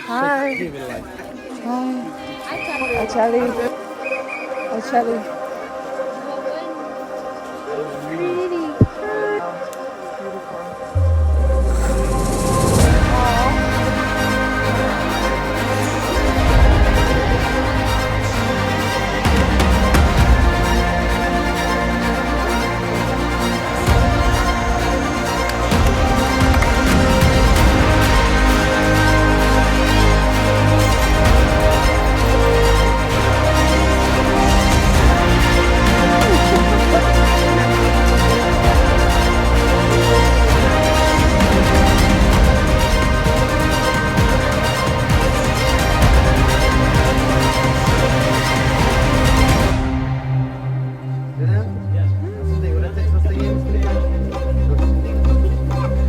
Hi. Hi. Hi, Charlie. Hi, Charlie. Pretty. Beautiful.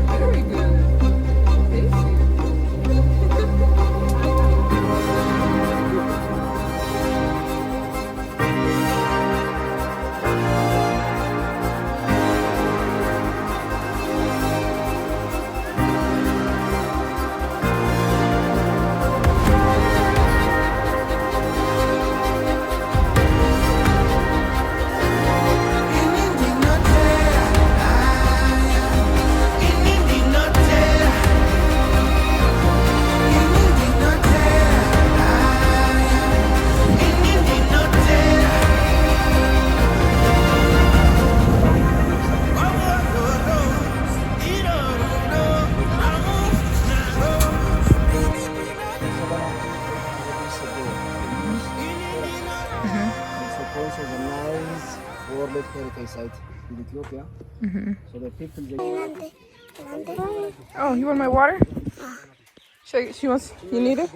Very good. Tasty. It's the Conso, the nice World Heritage Site in Ethiopia. So the people they Oh, you want my water? She wants. You need it?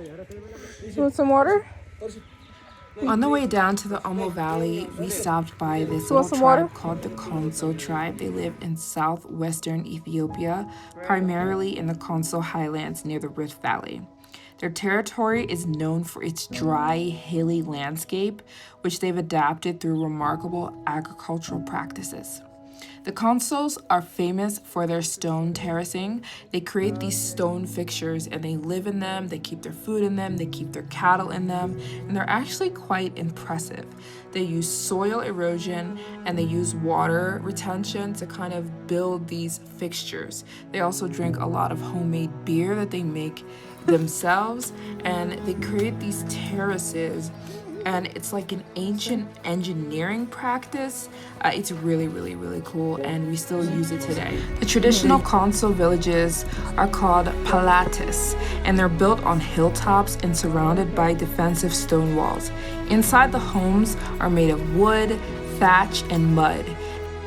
You want some water? On the way down to the Omo Valley, we stopped by this You want little some tribe water? called the Conso tribe. They live in southwestern Ethiopia, primarily in the Conso highlands near the Rift Valley. Their territory is known for its dry, hilly landscape, which they've adapted through remarkable agricultural practices. The Consos are famous for their stone terracing. They create these stone fixtures and they live in them, they keep their food in them, they keep their cattle in them, and they're actually quite impressive. They use soil erosion and they use water retention to kind of build these fixtures. They also drink a lot of homemade beer that they make themselves, and they create these terraces, and it's like an ancient engineering practice. It's really, really, really cool, and we still use it today. The traditional Conso villages are called palatis, and they're built on hilltops and surrounded by defensive stone walls. Inside, the homes are made of wood, thatch, and mud.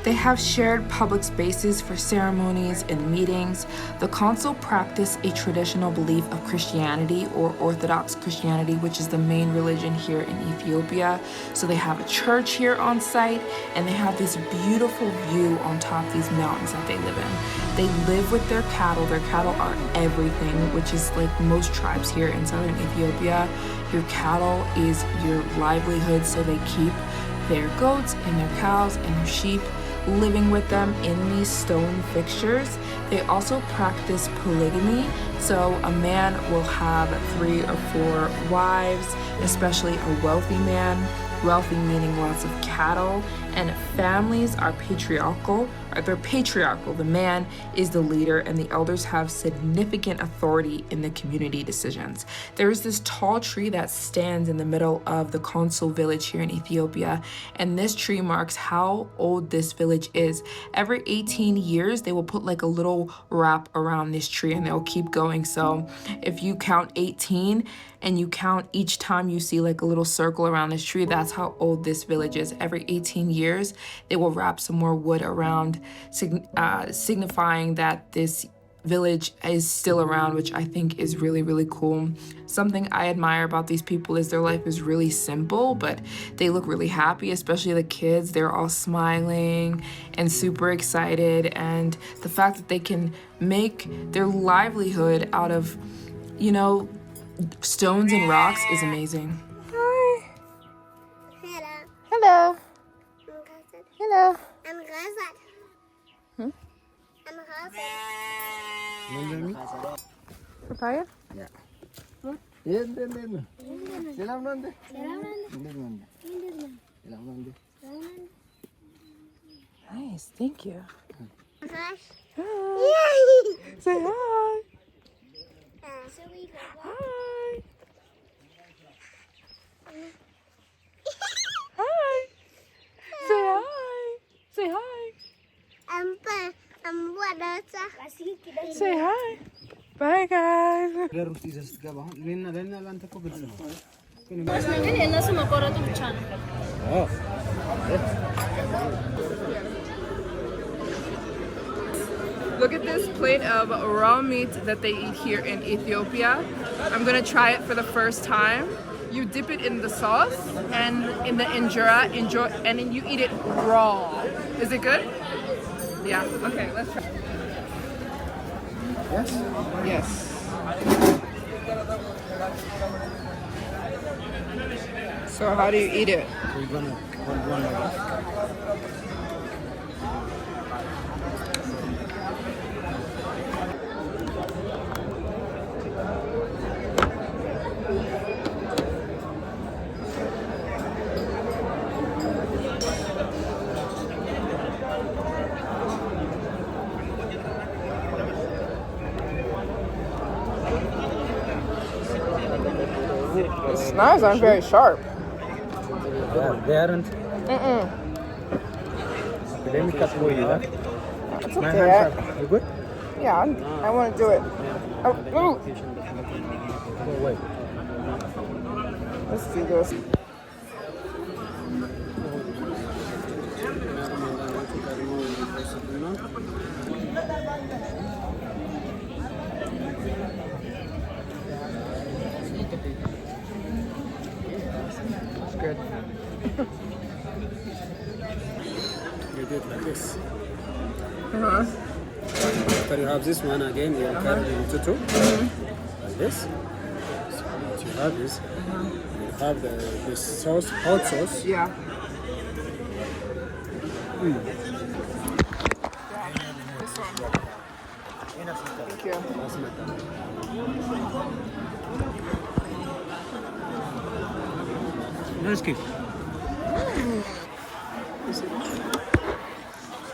They have shared public spaces for ceremonies and meetings. The Conso practice a traditional belief of Christianity, or Orthodox Christianity, which is the main religion here in Ethiopia. So they have a church here on site, and they have this beautiful view on top of these mountains that they live in. They live with their cattle. Their cattle are everything, which is like most tribes here in southern Ethiopia. Your cattle is your livelihood, so they keep their goats and their cows and their sheep living with them in these stone fixtures. They also practice polygamy, so a man will have 3 or 4 wives, especially a wealthy man. Wealthy meaning lots of cattle, and families are patriarchal. They're patriarchal. The man is the leader, and the elders have significant authority in the community decisions. There is this tall tree that stands in the middle of the Conso village here in Ethiopia, and this tree marks how old this village is. Every 18 years, they will put like a little wrap around this tree, and they'll keep going. So if you count 18 and you count each time you see like a little circle around this tree, that's how old this village is. Every 18 years, they will wrap some more wood around, signifying that this village is still around, which I think is really, really cool. Something I admire about these people is their life is really simple, but they look really happy, especially the kids. They're all smiling and super excited, and the fact that they can make their livelihood out of, you know, stones and rocks is amazing. Hi. Hello. Hello. Hello. I'm Roadside. Hmm? I'm Roadside. Papaya? Yeah. What? Nice, thank you. Hi. Hi. Say hi. Hi. Hi. Say hi. Say hi. Say hi. Bye, guys. Look at this plate of raw meat that they eat here in Ethiopia. I'm gonna try it for the first time. You dip it in the sauce and in the injera, and then you eat it raw. Is it good? Yeah. Okay, let's try. Yes. Yes. So how do you eat it? We're gonna hold one like that. The knives aren't very sharp. Yeah, they aren't. Let me cut for you. It's My okay. hands are. You good? Yeah, I want to do it. Oh, ooh. Oh, wait. Let's do this. It's good. You do it like this. Uh-huh. After you have this one again, you cut it into two. Like this. So once you have this, you have the sauce, hot sauce. Yeah. This one. Thank you. Let's keep.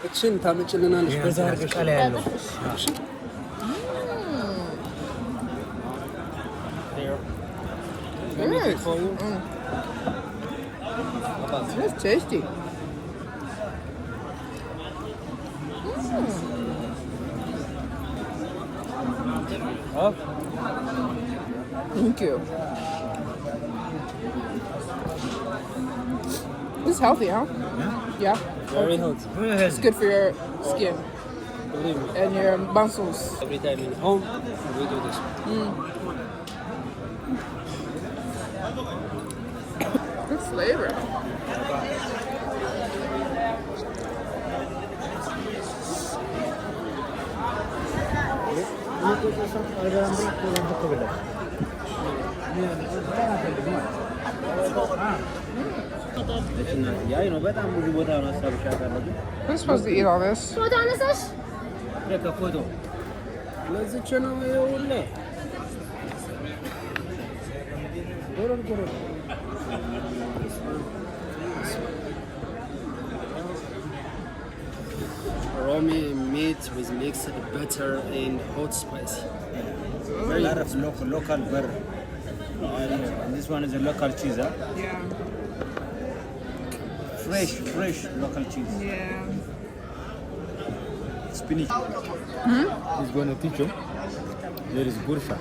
እችን ታመጭልናለሽ በዛ አድርገሽ ላይ ያለው እሺ That's tasty. Oh. Thank you. This is healthy, huh? Yeah. Very healthy. It's good for your skin Believe me. and your muscles. Every time in home, we do this. Good flavor. We're supposed to eat all this. Raw meat with mixed butter and hot spicy. A lot of local butter. And this one is a local cheese, huh? Yeah. Fresh local cheese. Yeah. Spinach. He's going to teach you. There is gursha.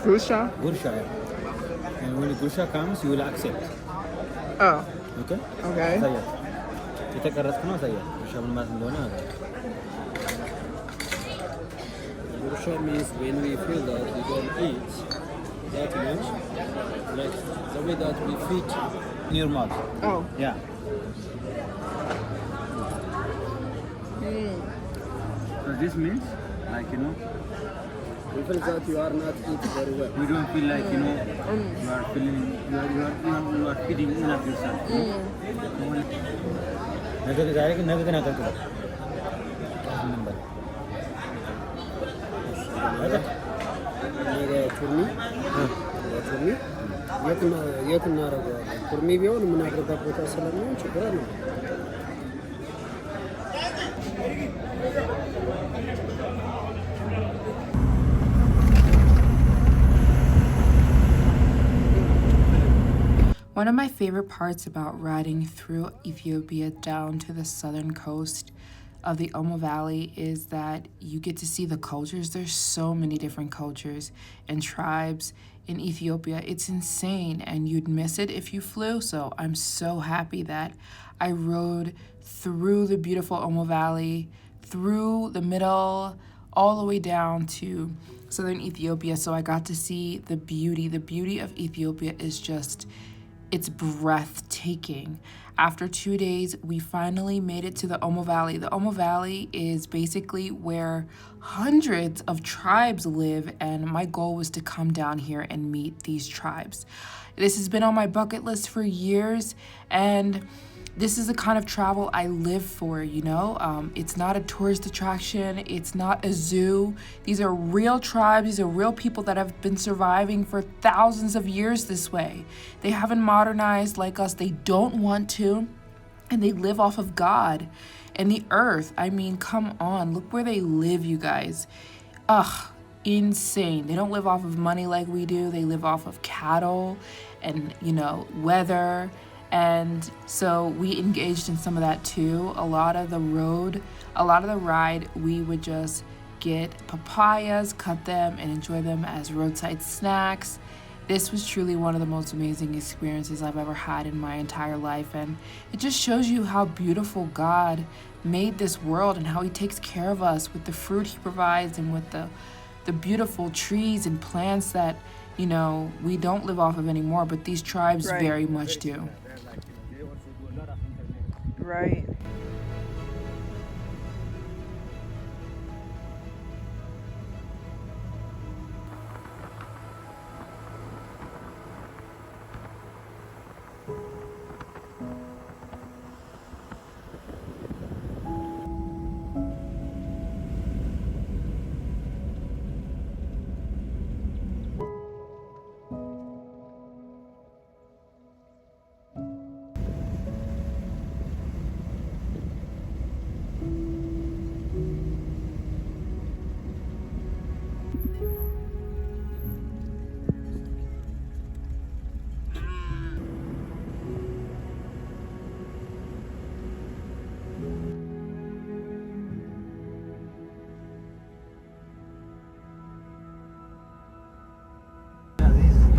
Gusha? Gursha, yeah. And when the gursha comes, you will accept. Oh, Okay? okay. Saya. Kita keras kena saya. Gursha benar benar ada. Gursha means when we feel that we don't eat that much, like the way that we feed In your mouth. Oh. Yeah. So this means, like, you know, we feel that you are not eating very well. we don't feel like, you know, you are feeling, you are feeding enough yourself. Nanti kita cari, nanti kita nak kena. Ada. Ini ada churni. ኩርሚ የት እናደርገዋለን? ኩርሚ ቢሆን የምናድርበት ቦታ ስለሚሆን ችግር አለ። One of my favorite parts about riding through Ethiopia down to the southern coast of the Omo Valley is that you get to see the cultures. There's so many different cultures and tribes in Ethiopia. It's insane, and you'd miss it if you flew. So I'm so happy that I rode through the beautiful Omo Valley, through the middle, all the way down to southern Ethiopia. So I got to see the beauty. The beauty of Ethiopia is just, it's breathtaking. After 2 days, we finally made it to the Omo Valley. The Omo Valley is basically where hundreds of tribes live, and my goal was to come down here and meet these tribes. This has been on my bucket list for years, and this is the kind of travel I live for, you know? It's not a tourist attraction. It's not a zoo. These are real tribes. These are real people that have been surviving for thousands of years this way. They haven't modernized like us. They don't want to. And they live off of God and the earth. I mean, come on. Look where they live, you guys. Ugh, insane. They don't live off of money like we do. They live off of cattle and, you know, weather. And so we engaged in some of that too. A lot of the ride, we would just get papayas, cut them, and enjoy them as roadside snacks. This was truly one of the most amazing experiences I've ever had in my entire life. And it just shows you how beautiful God made this world and how he takes care of us with the fruit he provides and with the beautiful trees and plants that, you know, we don't live off of anymore, but these tribes very much do. Right.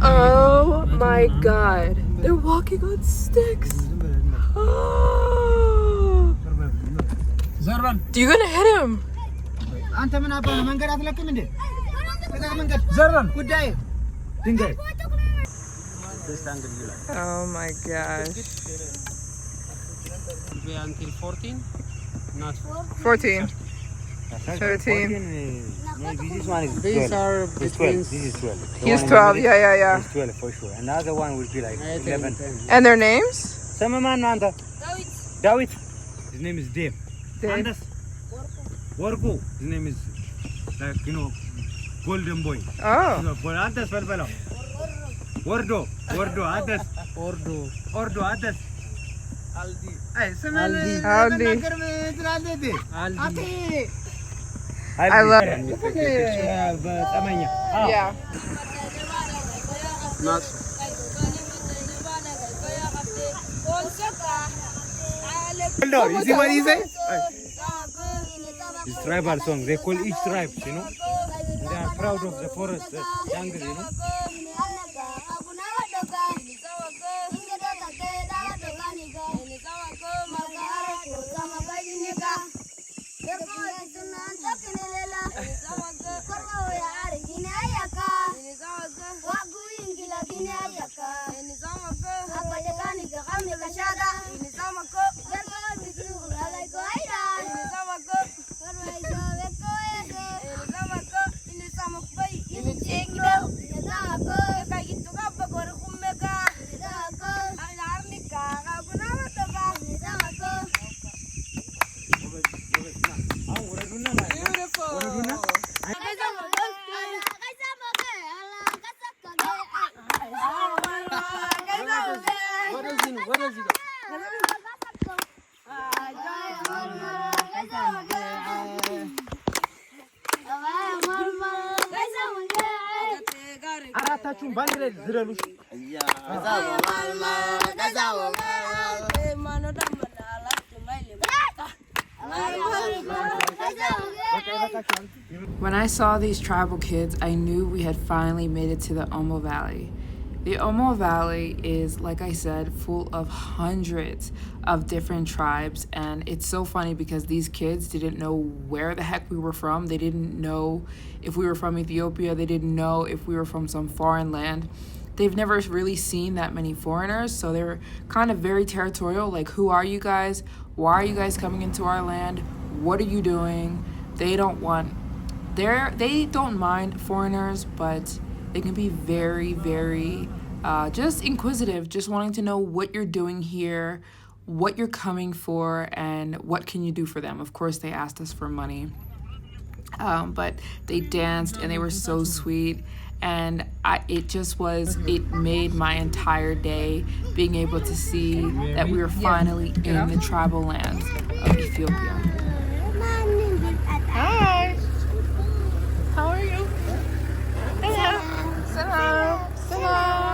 Oh my god. They're walking on sticks. Oh. You gonna hit him? Oh my gosh. Until 14? Not 14. 13. These are between. This is 12. He's 12. Yeah. It's 12 for sure. And the other one will be like 11. And their names? David. His name is Dave. Dave. Wargo. His name is like, you know, golden boy. Oh. Andas Valvalo. Wardo. Adas. Ordo. Adas. Aldi. I love it. Yeah. Not. You see what he say? It's tribal song. They call each tribe, you know. They are proud of the forest jungle, you know. አራታችሁን ባንድ ላይ ዝረሉ። When I saw these tribal kids, I knew we had finally made it to the Omo Valley. The Omo Valley is, like I said, full of hundreds of different tribes, and it's so funny because these kids didn't know where the heck we were from. They didn't know if we were from Ethiopia. They didn't know if we were from some foreign land. They've never really seen that many foreigners, so they're kind of very territorial, like, who are you guys? Why are you guys coming into our land? What are you doing? They don't mind foreigners, but they can be very, very just inquisitive, just wanting to know what you're doing here, what you're coming for, and what can you do for them. Of course, they asked us for money, but they danced and they were so sweet. And it made my entire day being able to see that we were finally in the tribal lands of Ethiopia. Hi. How are you? Hello. Hello.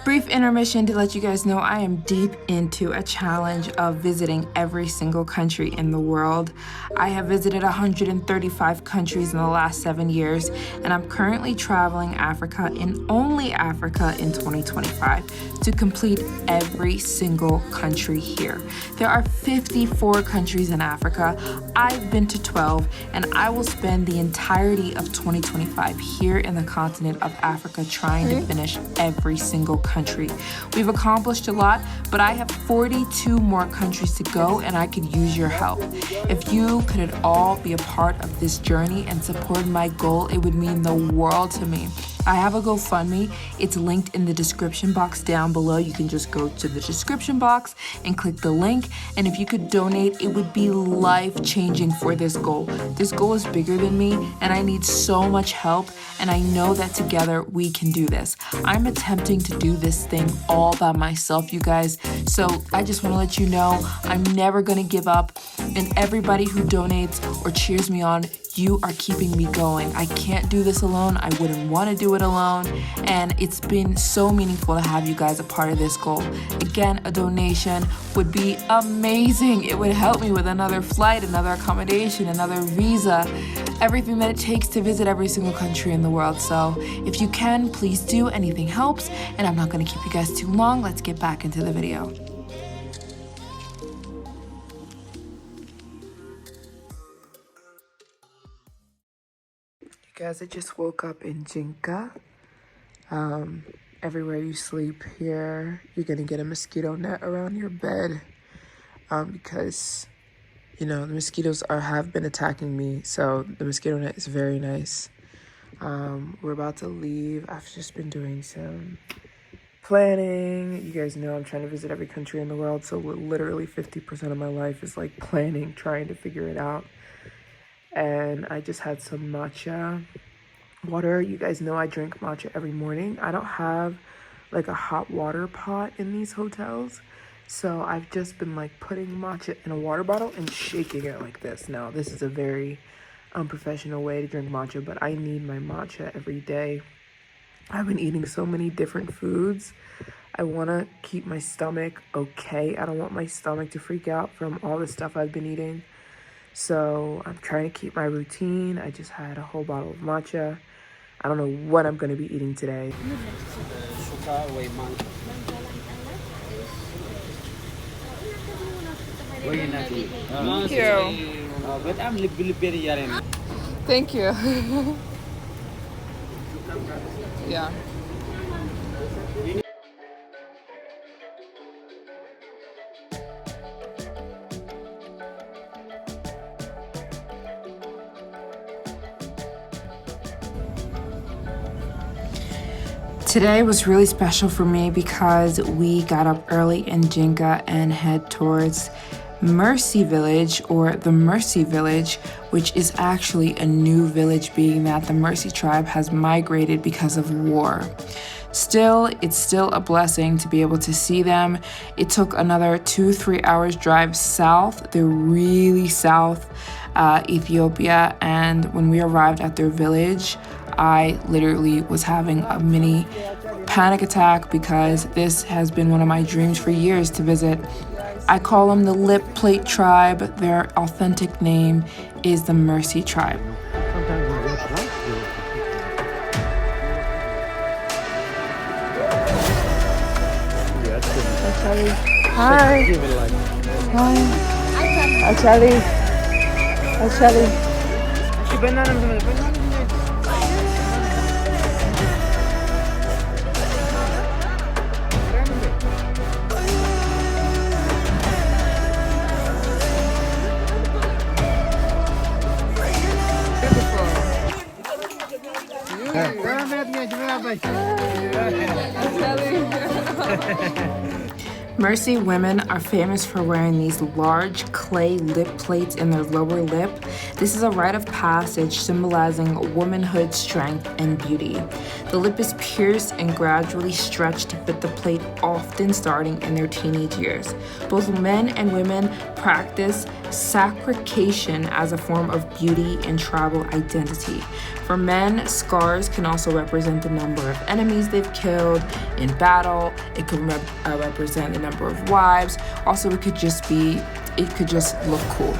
Brief intermission to let you guys know I am deep into a challenge of visiting every single country in the world. I have visited 135 countries in the last 7 years, and I'm currently traveling Africa in only Africa in 2025 to complete every single country here. There are 54 countries in Africa. I've been to 12, and I will spend the entirety of 2025 here in the continent of Africa trying to finish every single country. We've accomplished a lot, but I have 42 more countries to go, and I could use your help. If you could at all be a part of this journey and support my goal, it would mean the world to me. I have a GoFundMe. It's linked in the description box down below. You can just go to the description box and click the link. And if you could donate, it would be life-changing for this goal. This goal is bigger than me, and I need so much help. And I know that together we can do this. I'm attempting to do this thing all by myself, you guys. So I just want to let you know I'm never going to give up. And everybody who donates or cheers me on, you are keeping me going. I can't do this alone. I wouldn't want to do it alone. And it's been so meaningful to have you guys a part of this goal. Again, a donation would be amazing. It would help me with another flight, another accommodation, another visa, everything that it takes to visit every single country in the world. So if you can, please do. Anything helps. And I'm not going to keep you guys too long. Let's get back into the video. Guys, I just woke up in Jinka. Everywhere you sleep here, you're gonna get a mosquito net around your bed because, you know, the mosquitoes have been attacking me. So the mosquito net is very nice. We're about to leave. I've just been doing some planning. You guys know I'm trying to visit every country in the world. So literally 50% of my life is like planning, trying to figure it out. And I just had some matcha water. You guys know I drink matcha every morning. I don't have like a hot water pot in these hotels. So I've just been like putting matcha in a water bottle and shaking it like this. Now, this is a very unprofessional way to drink matcha, but I need my matcha every day. I've been eating so many different foods. I want to keep my stomach okay. I don't want my stomach to freak out from all the stuff I've been eating. So I'm trying to keep my routine. I just had a whole bottle of matcha. I don't know what I'm going to be eating today. Thank you. Thank you. Yeah. Today was really special for me because we got up early in Jinka and head towards Mursi village, or the Mursi village, which is actually a new village, being that the Mursi tribe has migrated because of war. Still, it's still a blessing to be able to see them. It took another 2-3 hours drive south. They're really south Ethiopia, and when we arrived at their village, I literally was having a mini panic attack because this has been one of my dreams for years to visit. I call them the Lip Plate tribe. Their authentic name is the Mursi tribe. Hi. Hi. Hi, Charlie. Hi, Charlie. Mursi women are famous for wearing these large clay lip plates in their lower lip. This is a rite of passage symbolizing womanhood, strength, and beauty. The lip is pierced and gradually stretched to fit the plate, often starting in their teenage years. Both men and women practice sacration as a form of beauty and tribal identity. For men, scars can also represent the number of enemies they've killed in battle. It could represent the number of wives. Also, it could just look cool.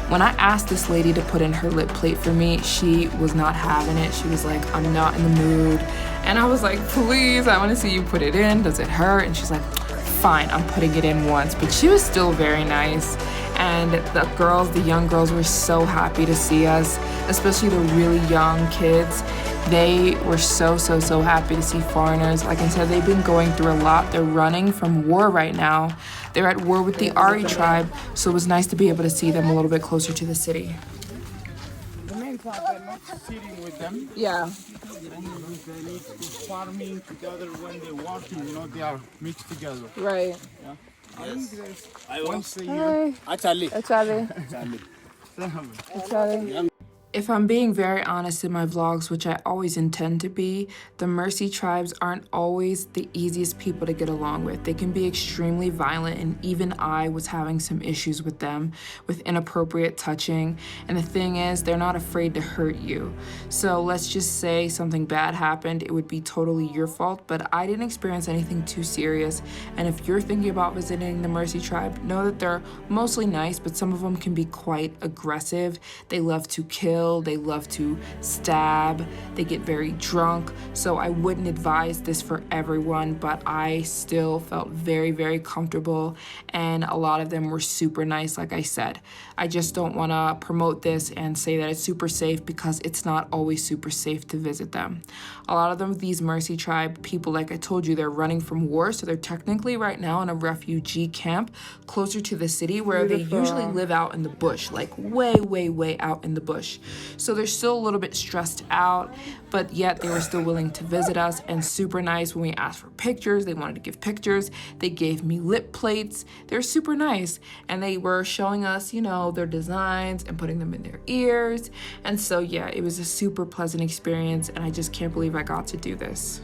When I asked this lady to put in her lip plate for me, she was not having it. She was like, I'm not in the mood. And I was like, please, I want to see you put it in. Does it hurt? And she's like, fine, I'm putting it in once. But she was still very nice. And the young girls were so happy to see us, especially the really young kids. They were so happy to see foreigners. Like I said, they've been going through a lot. They're running from war right now. They're at war with the Ari tribe, so it was nice to be able to see them a little bit closer to the city. The main part, they're not sitting with them. Yeah. They need to farming together when they're working, they are mixed together. Right. Yeah. I think there's once a year. Charlie. If I'm being very honest in my vlogs, which I always intend to be, the Mursi tribes aren't always the easiest people to get along with. They can be extremely violent, and even I was having some issues with them, with inappropriate touching. And the thing is, they're not afraid to hurt you. So let's just say something bad happened, it would be totally your fault, but I didn't experience anything too serious. And if you're thinking about visiting the Mursi tribe, know that they're mostly nice, but some of them can be quite aggressive. They love to kill. They love to stab, they get very drunk, so I wouldn't advise this for everyone, but I still felt very comfortable, and a lot of them were super nice, like I said. I just don't want to promote this and say that it's super safe, because it's not always super safe to visit them. A lot of them, these Mursi tribe people, like I told you, they're running from war, so they're technically right now in a refugee camp closer to the city, where they usually live out in the bush, like way out in the bush. So they're still a little bit stressed out, but yet they were still willing to visit us, and super nice. When we asked for pictures, they wanted to give pictures. They gave me lip plates. They're super nice, and they were showing us, their designs and putting them in their ears. And so yeah, it was a super pleasant experience, and I just can't believe I got to do this.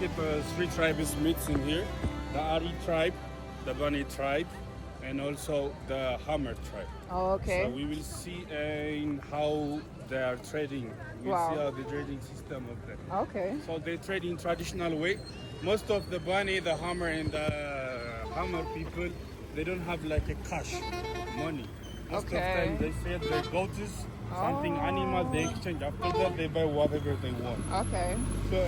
market, three tribes mix in here. The Ari tribe, the Bani tribe, and also the Hammer tribe. Oh, okay. So we will see in how they are trading. We'll Wow. see how the trading system of them. Okay. So they trade in traditional way. Most of the Bani, the Hammer, and the Hammer people, they don't have like a cash money. Most of the time they sell their goats, something animal, they exchange. After that, they buy whatever they want. Okay. So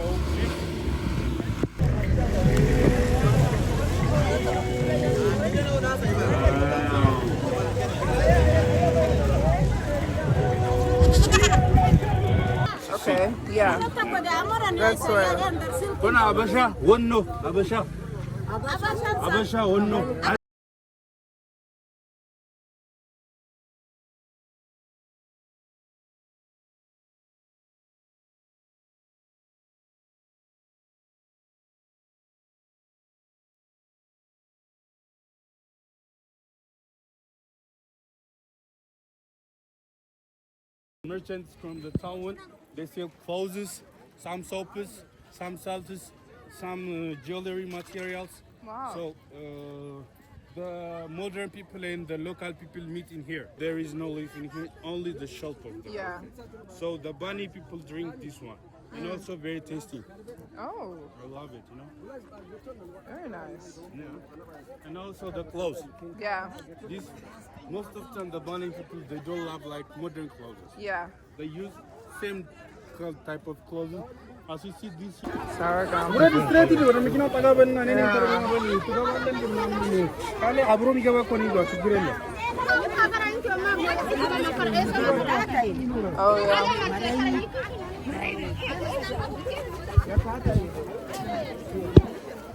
Okay. Yeah. That's where. Kuna Abasha, Wonno, Abasha. Abasha, Wonno. merchants from the town, they sell clothes, some soaps, some salts, some jewelry materials. Wow. So the modern people and the local people meet in here. There is no life in here, only the shelter. Yeah. So the bunny people drink this one, and also very tasty. Oh, I love it, you know. very nice. Yeah. And also the clothes. Yeah. This most of the time the bunny people they don't love like modern clothes. Yeah. They use same type of clothing. As you see this here. Sour gum. Oh yeah.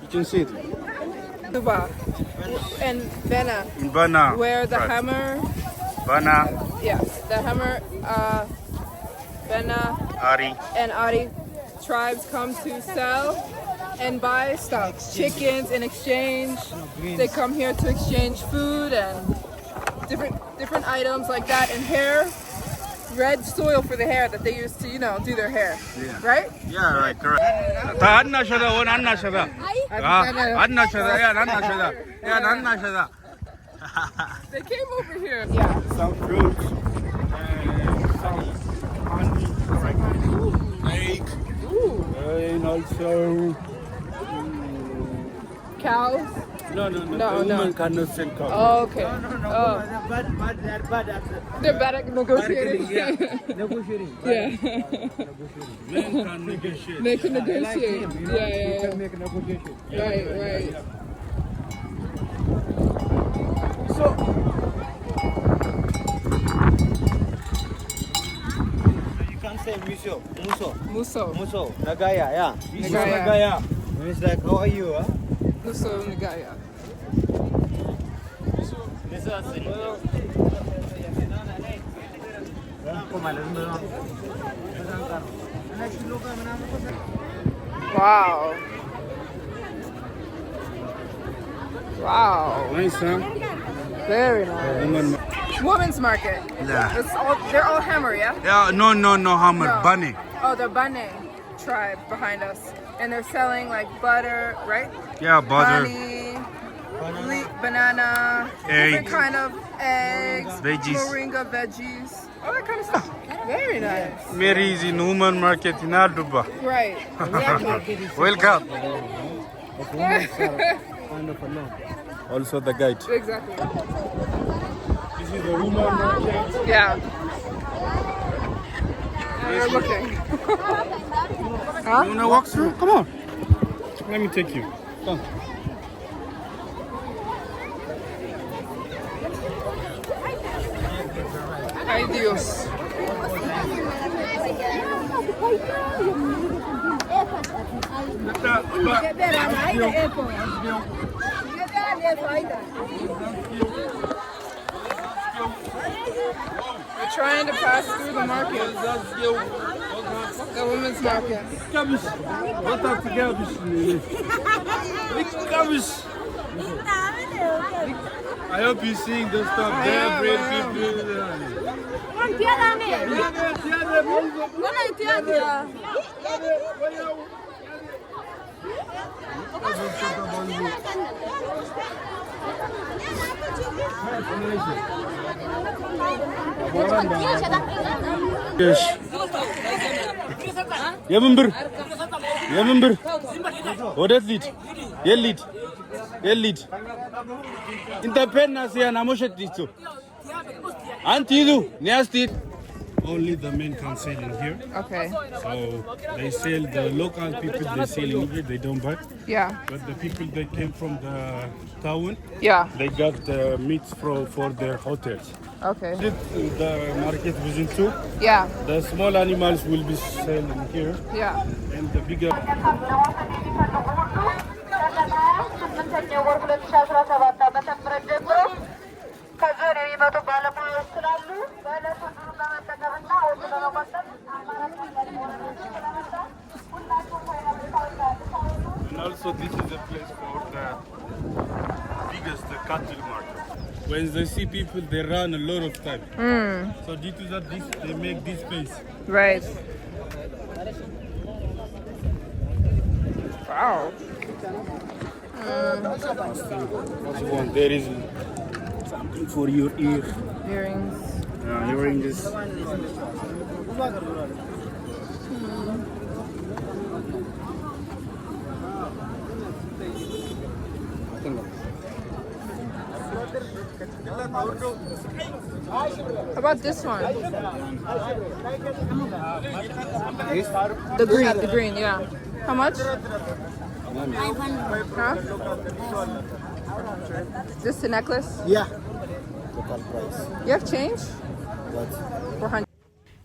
You can see it. Tuba and Bena, In Bana. where the hammer, Bana, yes, the hammer, Bena Ari. and Ari tribes come to sell and buy stuff, chickens in exchange. They come here to exchange food and different items like that, and hair, red soil for the hair that they use to, you know, do their hair. Yeah. Right? Yeah, right, correct. Anna shada, one Anna shada. Anna shada, yeah, Anna shada. Yeah, Anna shada. They came over here. Yeah. Some fruits and some honey, egg, and also Cows. no. No, The no. woman cannot sell cow. Oh, okay. Oh. They're bad at They're bad at negotiating. negotiating. Yeah. Men can negotiate. They can negotiate. Yeah. Make a negotiation. Right. So, you can say Muso, Muso. Nagaya, yeah. Nagaya. Nagaya. It's like, how are you, huh? Muso Nagaya. Wow. Nice, huh? Very nice. Woman. Women's market. Yeah. They're all hammer, yeah? Yeah, no, hammer, No. bunny. Oh, the Bane tribe behind us. And they're selling like butter, right? Yeah, butter, Honey, banana, Egg. different kind of eggs, Veggies. moringa veggies, all that kind of stuff. Very nice. Maryjane woman market in Arduba. Right. Welcome. Also the guide. Exactly. This is the woman market. Yeah. We're looking. Huh? You wanna walk through? Come on. Let me take you. Come. Ay Dios. We're trying to pass through the market. The women's market. I hope you're seeing those stuff I there, am, brave I am. people. የምን ብር የምን ብር ወዴት ሊድ የሊድ የሊድ ኢንተርፔና ሲያና ሞሸት ዲቱ አንቲ ይዙ ኒያስቲድ Only the men can sell in here. Okay. So they sell, the local people, they sell in here, they don't buy. Yeah. But the people that came from the town, Yeah. they got the meats for their hotels. Okay. The market within two. Yeah. The small animals will be selling here, Yeah. and the bigger. ከዞን የሚመጡ ባለሙያዎች ስላሉ በዕለቱ ዱር ለመጠቀምና ወጡ ለመቆጠብ And also this is a place for the biggest cattle market. When they see people, they run a lot of time. So due to that, they make this space. Right. Wow. What you want? There is something for your ear. Earrings. Earrings. How about this one? The green, yeah. How much? 500. Huh? Just a necklace? Yeah. Local price. You have change? What? 400.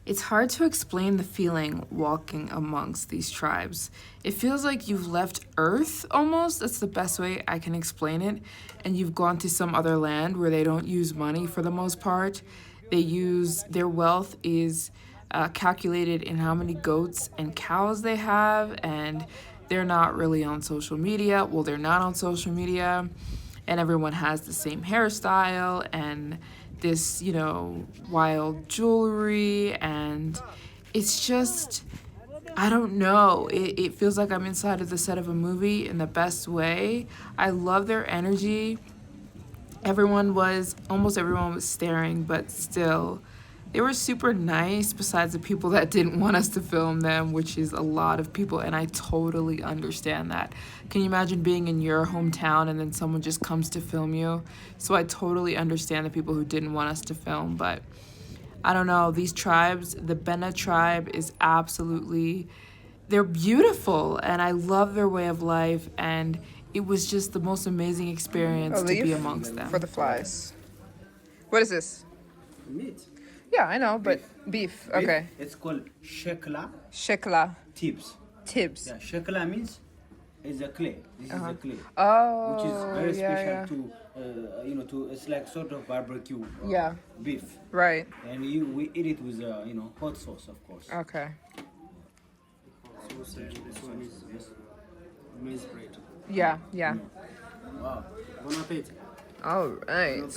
It's hard to explain the feeling walking amongst these tribes. It feels like you've left Earth almost. That's the best way I can explain it. And you've gone to some other land where they don't use money for the most part. Their wealth is calculated in how many goats and cows they have, and they're not really on social media. Well, they're not on social media, and everyone has the same hairstyle and this, wild jewelry, and it's just, I don't know. It feels like I'm inside of the set of a movie in the best way. I love their energy. Almost everyone was staring, but still, they were super nice besides the people that didn't want us to film them, which is a lot of people, and I totally understand that. Can you imagine being in your hometown and then someone just comes to film you? So I totally understand the people who didn't want us to film, but I don't know, these tribes, the Bena tribe is absolutely, they're beautiful, and I love their way of life, and it was just the most amazing experience to be amongst them. For the flies. What is this? Meat. Yeah, I know, but beef. Okay. It's called shekla Shekla. tips. Tips. Yeah, shekla means is a clay. This is a clay, Oh. which is very special yeah. to it's like sort of barbecue Yeah. beef, Right. and we eat it with hot sauce, of course. Okay. This one is maize bread. Yeah. Yeah. Wow. Bon appetit. All right.